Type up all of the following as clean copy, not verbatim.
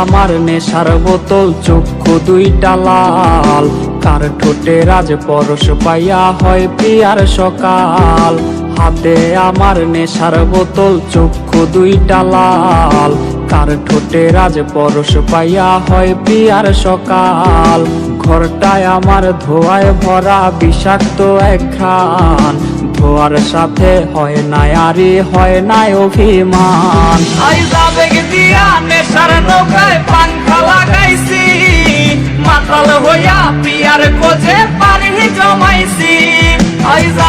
আমার নেশার বোতল, চক্ষু দুইটা লাল। কার ঠোঁটে রাজ পরশ পাইয়া হয় প্রিয়ার সকাল। হাতে আমার নেশার বোতল, চক্ষু দুইটা লাল। কার ঠোঁটে রাজ পরশ পাইয়া হয় প্রিয়ার সকাল। ঘরটায় আমার ধোঁয়ায় ভরা বিষাক্ত এক ঘ্রাণ। ধোয়ার সাথে হয় না আরে হয় না অভিমান। আবেগ দিয়া নেশার নৌকায় পাংখা লাগাইছি, মাতাল হইয়া প্রিয়ার খোঁজে পানি জমাইছি।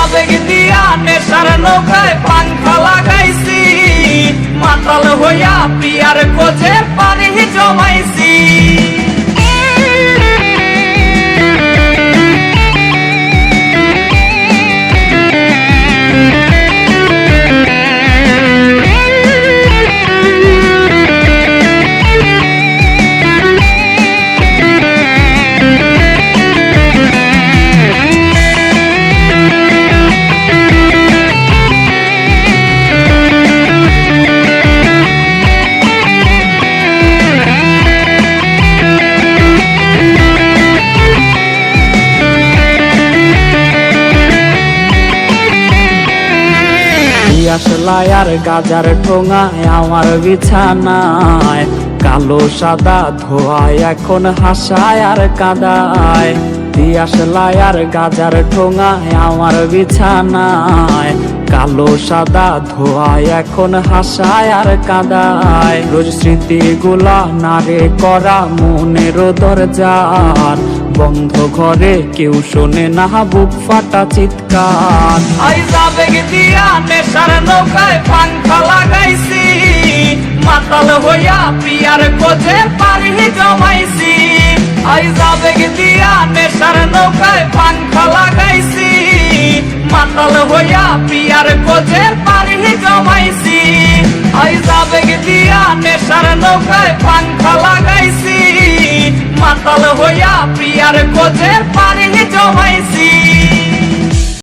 আবেগ দিয়া নেশার নৌকায় পাংখা লাগাইছি, মাতাল হইয়া প্রিয়ার খোঁজে পানি জমাইছি। আসলাই আর গাজার ঠোঙায় আমার বিছানায়, কালো সাদা ধোয়ায় এখন হাসায় আর কাদায়। দিয়াশলাই আর গাজার ঠোঙায় আমার বিছানায়, কালো সাদা ধোয়ায় এখন হাসায় আর কাদায়। রোজ স্মৃতিগুলা নারে করা মনের দরজার, বন্ধ ঘরে কেউ শোনে না বুক ফাটা চিৎকার। আবেগ দিয়া নেশার নৌকায় পাংখা লাগাইছি, মাতাল হইয়া প্রিয়ার খোঁজে পানি জমাইছি। আবেগ দিয়া নেশার নৌকায় পাংখা লাগাইছি, মাতাল হইয়া প্রিয়ার খোঁজে পানি জমাইছি। আবেগ দিয়া নেশার নৌকায় পাংখা লাগাইছি, মাতাল হইয়া প্রিয়ার খোঁজে পানি জমাইছি।